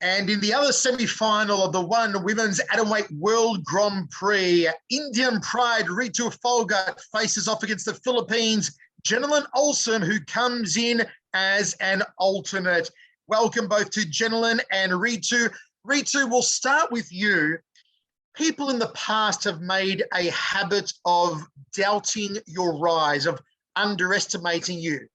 And in the other semi-final of the ONE Women's Atomweight World Grand Prix, Indian pride Ritu Phogat faces off against the Philippines' Jenelyn Olsim, who comes in as an alternate. Welcome both to Jenelyn and Ritu. Ritu, we'll start with you. People in the past have made a habit of doubting your rise, of underestimating you.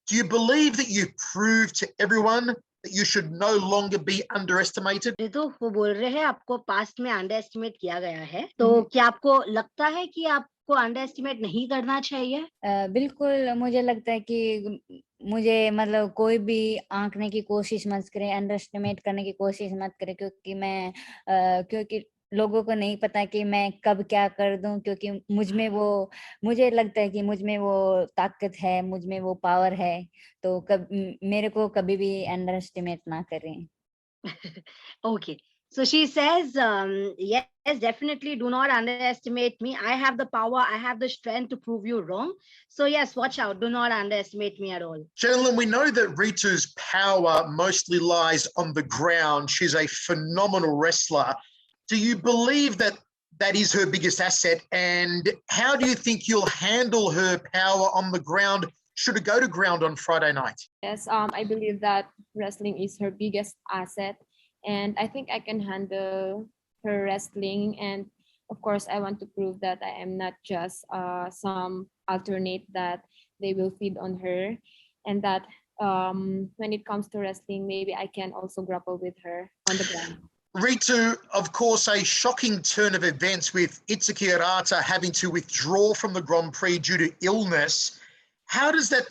Do you believe that you proved to everyone that you should no longer be underestimated? तो वो बोल रहे हैं आपको past में under estimate किया गया है, तो क्या आपको लगता है कि आपको अंडर एस्टिमेट नहीं करना चाहिए? बिल्कुल, मुझे लगता है कि मुझे मतलब कोई भी आंकने की कोशिश मत करे, अंडर एस्टिमेट करने की कोशिश मत करे, क्योंकि लोगों को नहीं पता कि मैं कब क्या कर दूं, क्योंकि मुझे लगता है कि मुझ में वो ताकत है, मुझ में वो पावर है, तो मेरे को कभी भी अंडर एस्टिमेट ना करें. Okay, so she says, yes, definitely do not underestimate me. I have the power, I have the strength to prove you wrong. So yes, watch out, do not underestimate me at all. Jenelyn, we know that Ritu's power mostly lies on the ground. She's a phenomenal wrestler. Do you believe that that is her biggest asset? And how do you think you'll handle her power on the ground should it go to ground on Friday night? Yes, I believe that wrestling is her biggest asset. And I think I can handle her wrestling. And of course, I want to prove that I am not just some alternate that they will feed on her. And that when it comes to wrestling, maybe I can also grapple with her on the ground. Ritu, of course, a shocking turn of events with Itsuki Hirata having to withdraw from the Grand Prix due to illness. How does that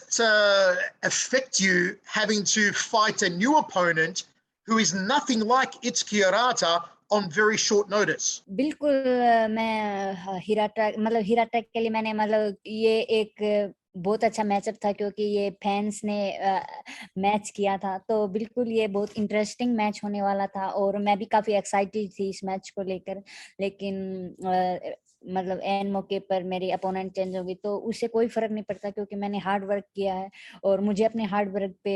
affect you, having to fight a new opponent who is nothing like Itsuki Hirata on very short notice? बिल्कुल, मैं Hirata के लिए मैंने ये एक बहुत अच्छा matchup था, क्योंकि ये फैंस ने मैच किया था, तो बिल्कुल ये बहुत इंटरेस्टिंग मैच होने वाला था और मैं भी काफी एक्साइटेड थी इस मैच को लेकर. लेकिन एंड मौके पर मेरी अपोनेंट चेंज होगी, तो उससे कोई फर्क नहीं पड़ता, क्योंकि मैंने हार्ड वर्क किया है और मुझे अपने हार्ड वर्क पे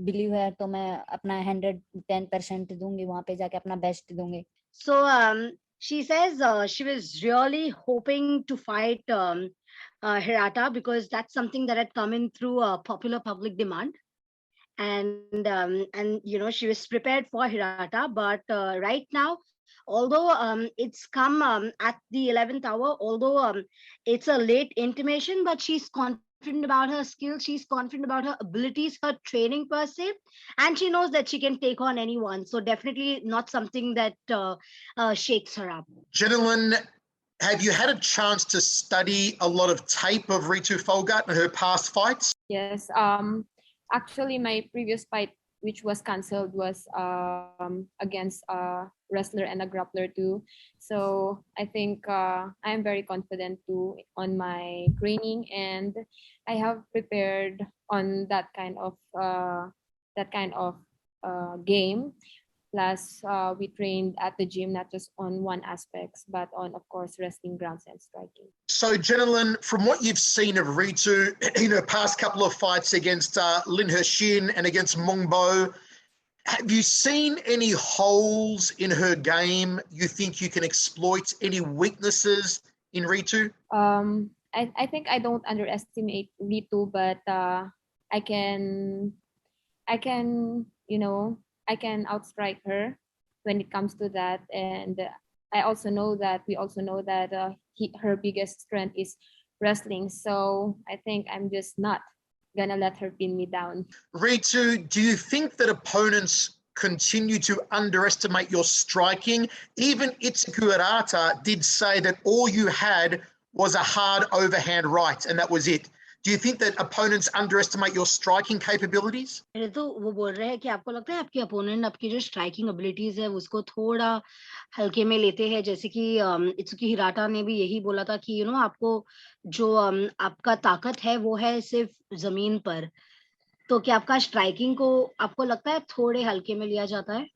बिलीव है, तो मैं अपना 110% दूंगी, वहां पे जाके अपना बेस्ट दूंगी. So she says she was really hoping to fight Hirata, because that's something that had come in through popular public demand, and you know, she was prepared for Hirata, but right now, although it's come at the 11th hour, although it's a late intimation, but she's confident about her skills, she's confident about her abilities, her training per se, and she knows that she can take on anyone. So definitely not something that shakes her up. Jenelyn, have you had a chance to study a lot of tape of Ritu Phogat and her past fights? Yes, actually my previous fight, which was cancelled, was against a wrestler and a grappler too. So I think I am very confident too on my training, and I have prepared on that kind of game. Plus, we trained at the gym, not just on one aspect, but on, of course, wrestling, grounds, and striking. So, Jenelyn, from what you've seen of Ritu in her past couple of fights against Lin He-shin and against Mong Bo, have you seen any holes in her game you think you can exploit, any weaknesses in Ritu? I think I don't underestimate Ritu, but I can, you know, I can outstrike her when it comes to that. And I also know that we also know that her biggest strength is wrestling. So I think I'm just not gonna let her pin me down. Ritu, do you think that opponents continue to underestimate your striking? Even Itsuki Hirata did say that all you had was a hard overhand right, and that was it. Do you think that opponents underestimate your striking capabilities? तो वो बोल रहे हैं कि आपको लगता है आपके अपोनेंट आपकी जो स्ट्राइकिंग एबिलिटीज है उसको थोड़ा हल्के में लेते हैं, जैसे कि इत्सुकी हिराटा ने भी यही बोला था कि यू नो आपको जो आपका ताकत है वो है सिर्फ जमीन पर, तो क्या आपका स्ट्राइकिंग को आपको लगता है थोड़े हल्के में लिया जाता है?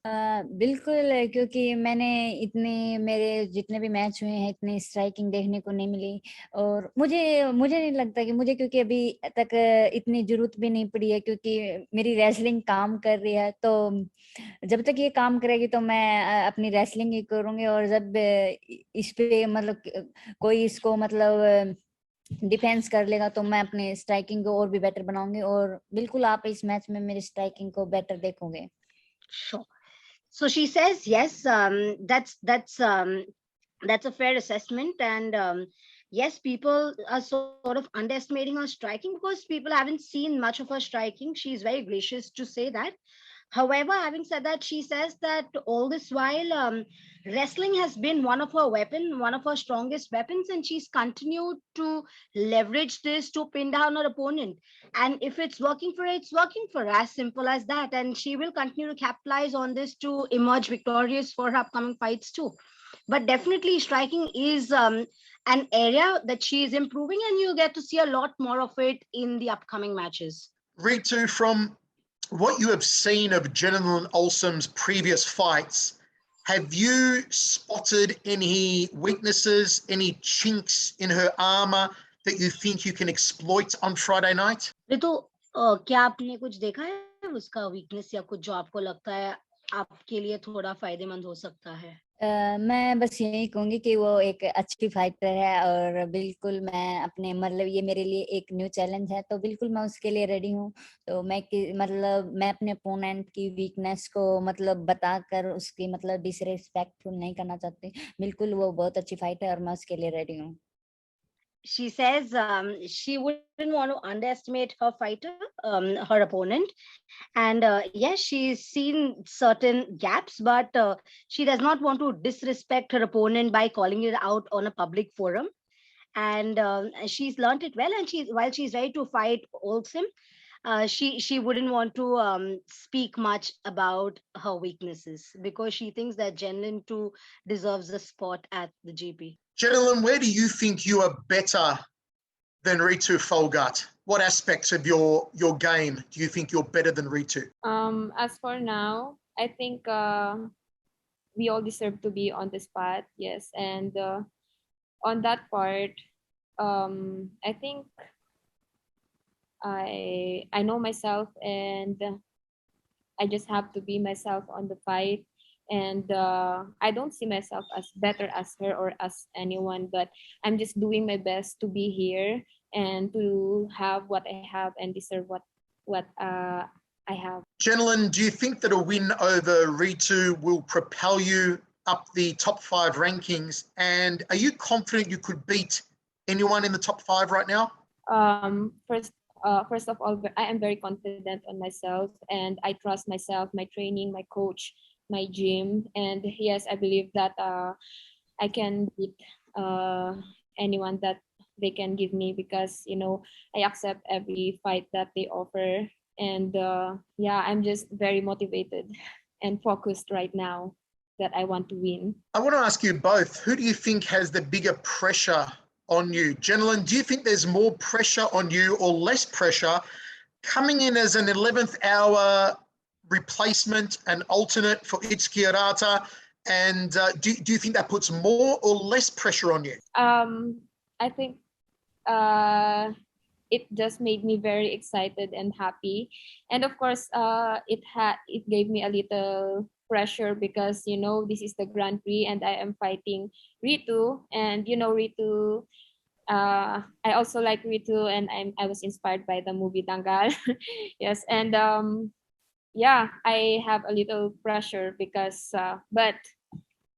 बिल्कुल, क्योंकि मैंने इतने मेरे जितने भी मैच हुए हैं इतनी स्ट्राइकिंग देखने को नहीं मिली और मुझे मुझे नहीं लगता कि मुझे, क्योंकि अभी तक इतनी जरूरत भी नहीं पड़ी है क्योंकि मेरी रेसलिंग काम कर रही है। तो जब तक ये काम करेगी तो मैं अपनी रेसलिंग ही करूंगी और जब इस पे मतलब कोई इसको मतलब डिफेंस कर लेगा तो मैं अपनी स्ट्राइकिंग को और भी बेटर बनाऊंगी और बिल्कुल आप इस मैच में मेरी स्ट्राइकिंग को बेटर देखोगे। Sure. So she says, yes, that's a fair assessment, and yes, people are sort of underestimating her striking because people haven't seen much of her striking. She's very gracious to say that. However, having said that, she says that all this while, wrestling has been one of her weapon, one of her strongest weapons, and she's continued to leverage this to pin down her opponent. And if it's working for her, it's working for her, as simple as that. And she will continue to capitalize on this to emerge victorious for her upcoming fights too. But definitely, striking is an area that she is improving, and you'll get to see a lot more of it in the upcoming matches. Ritu, from what you have seen of Jenelyn Olsim's previous fights, have you spotted any weaknesses, any chinks in her armor that you think you can exploit on Friday night? Ritu, क्या आपने कुछ देखा है उसका weakness या कुछ जो आपको लगता है आपके लिए थोड़ा फायदेमंद हो सकता है? मैं बस यही कहूंगी कि वो एक अच्छी फाइटर है और बिल्कुल मैं अपने मतलब ये मेरे लिए एक न्यू चैलेंज है तो बिल्कुल मैं उसके लिए रेडी हूँ। तो मतलब मैं अपने अपोनेंट की वीकनेस को मतलब बताकर उसकी मतलब डिसरिस्पेक्टफुल नहीं करना चाहती। बिल्कुल वो बहुत अच्छी फाइटर है और मैं उसके लिए रेडी हूँ। She says she wouldn't want to underestimate her fighter, her opponent. And yes, she's seen certain gaps, but she does not want to disrespect her opponent by calling it out on a public forum. And she's learned it well. And while she's ready to fight Olsim, she wouldn't want to speak much about her weaknesses because she thinks that Jenlyn too deserves a spot at the GP. Jenelyn, where do you think you are better than Ritu Phogat? What aspects of your game do you think you're better than Ritu? As for now, I think we all deserve to be on the spot, yes. And on that part, I think I know myself and I just have to be myself on the fight. And I don't see myself as better as her or as anyone, but I'm just doing my best to be here and to have what I have and deserve what I have. Jenelyn, do you think that a win over Ritu will propel you up the top 5 rankings? And are you confident you could beat anyone in the top 5 right now? First of all, I am very confident on myself and I trust myself, my training, my coach, my gym. And yes, I believe that I can beat anyone that they can give me because, you know, I accept every fight that they offer. And yeah, I'm just very motivated and focused right now that I want to win. I want to ask you both, who do you think has the bigger pressure on you? Jenelyn, do you think there's more pressure on you or less pressure coming in as an 11th hour replacement and alternate for Itsuki Arata? And do you think that puts more or less pressure on you? I think it just made me very excited and happy. And of course, it gave me a little pressure because, you know, this is the Grand Prix and I am fighting Ritu. And, you know, Ritu, I also like Ritu and I was inspired by the movie Dangal. Yes. And yeah, I have a little pressure because, but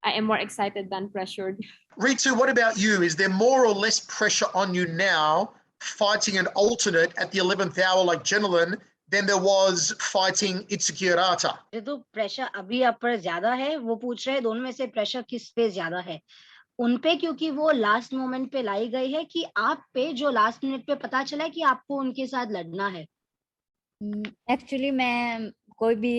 I am more excited than pressured. Ritu, what about you? Is there more or less pressure on you now fighting an alternate at the 11th hour like Jenelyn than there was fighting Itsuki Arata? तो pressure अभी आप पर ज्यादा है, वो पूछ रहे हैं दोनों में से प्रेशर किस पे ज्यादा है उन पे, क्योंकि वो लास्ट मोमेंट पे लाई गई है कि आप पे जो लास्ट मिनट पे पता चला है कि आपको उनके साथ लड़ना है। एक्चुअली मैं कोई भी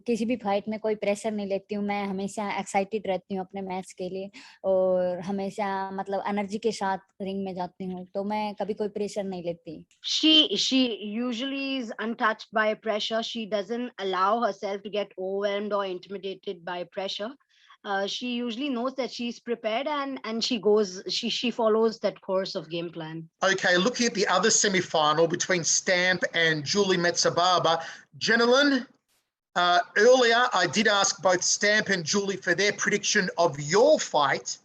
किसी भी फाइट में कोई प्रेशर नहीं लेती हूँ. मैं हमेशा एक्साइटेड रहती हूँ अपने मैच के लिए और हमेशा मतलब एनर्जी के साथ रिंग में जाती हूँ, तो मैं कभी कोई प्रेशर नहीं लेती. She usually is untouched by pressure. She doesn't allow herself to get overwhelmed or intimidated by pressure. She usually knows that she's prepared and she follows that course of game plan. Okay, looking at the other semi-final between Stamp and Julie Metzababa, Jenelyn, earlier I did ask both Stamp and Julie for their prediction of your fight.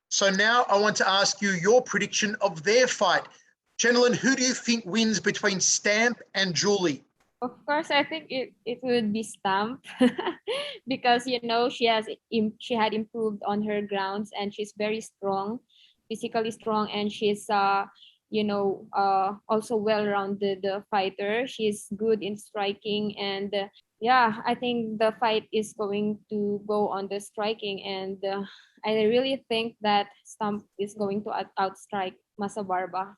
So now I want to ask you your prediction of their fight. Jenelyn, who do you think wins between Stamp and Julie? Of course, I think it would be Stamp because she had improved on her grounds and she's very strong, physically strong, and she's also well-rounded fighter. She's good in striking, and yeah, I think the fight is going to go on the striking, and I really think that Stamp is going to outstrike Masa Barba.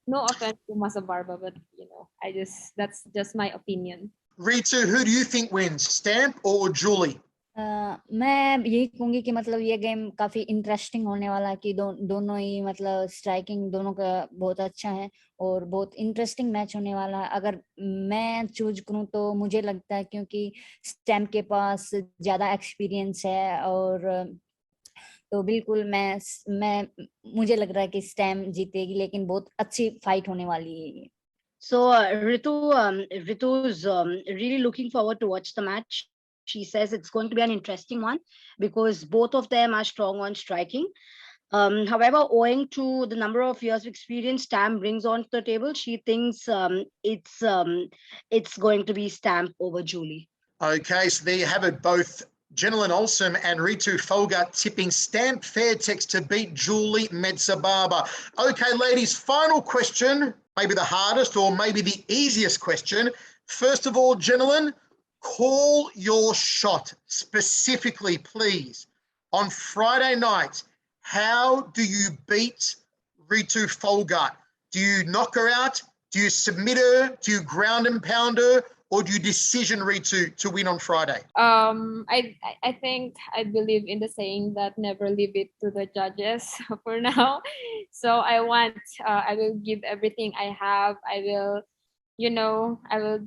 No offense to Masa Barba, but that's just my opinion. Ritu, who do you think wins, Stamp or Julie? मैं यही कहूंगी कि मतलब ये game काफी interesting होने वाला है कि दोनों ही मतलब स्ट्राइकिंग दोनों का बहुत अच्छा है और बहुत इंटरेस्टिंग मैच होने वाला है. अगर मैं चूज करूं तो मुझे लगता है क्योंकि स्टैम्प के पास ज्यादा एक्सपीरियंस है और तो बिल्कुल मैं मुझे लग रहा है कि स्टैम्प जीतेगी, लेकिन बहुत अच्छी फाइट होने वाली है ये. So Ritu's really looking forward to watch the match. She says it's going to be an interesting one because both of them are strong on striking. However, owing to the number of years of experience Stamp brings onto the table, she thinks it's going to be Stamp over Julie. Okay, so there you have it. Both Jenelyn Olsim and Ritu Phogat tipping Stamp Fairtex to beat Julie Metzababa. Okay, ladies, final question, maybe the hardest or maybe the easiest question. First of all, Jenelyn, call your shot specifically, please. On Friday night, how do you beat Ritu Phogat? Do you knock her out? Do you submit her? Do you ground and pound her? Or do you decision Ritu to win on Friday? I think I believe in the saying that never leave it to the judges for now. So I will give everything I have. I will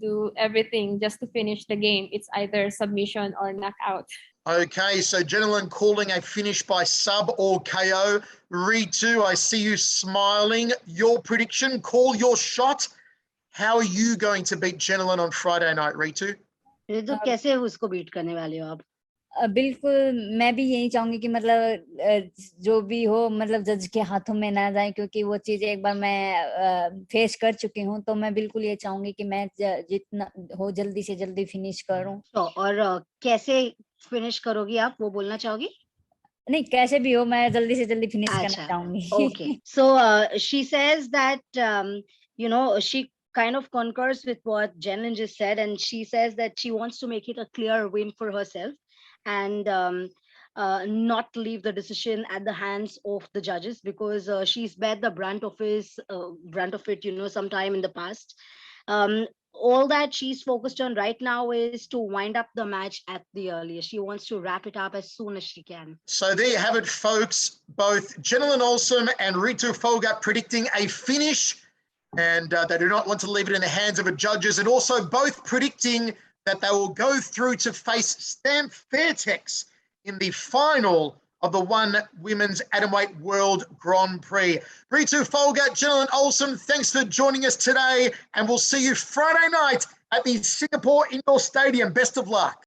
do everything just to finish the game. It's either submission or knockout. Okay, so Jenelyn calling a finish by sub or KO. Ritu, I see you smiling. Your prediction, call your shot. How are you going to beat Jenelyn on Friday night, Ritu? Ritu, कैसे उसको beat करने वाले हो आप? बिल्कुल मैं भी यही चाहूंगी कि मतलब जो भी हो मतलब जज के हाथों में ना जाए, क्योंकि वो चीज एक बार मैं फेस कर चुकी हूँ, तो मैं बिल्कुल ये चाहूंगी कि मैच जितना हो जल्दी से जल्दी फिनिश करूं. और कैसे फिनिश करोगी आप, वो बोलना चाहोगी? नहीं, कैसे भी हो मैं जल्दी से जल्दी फिनिश करना चाहूंगी. Okay, so she says that she kind of concurs with what Jenelyn just said, and she says that she wants to make it a clear win for herself and not leave the decision at the hands of the judges, because she's bear the brunt of it sometime in the past. All that she's focused on right now is to wind up the match at the earliest. She wants to wrap it up as soon as she can. So there you have it, folks. Both Jenelyn Olsim and Ritu Phogat predicting a finish, and they do not want to leave it in the hands of the judges, and also both predicting that they will go through to face Stamp Fairtex in the final of the ONE Women's Atomweight World Grand Prix. Ritu Phogat, Jenelyn Olsim, thanks for joining us today, and we'll see you Friday night at the Singapore Indoor Stadium. Best of luck.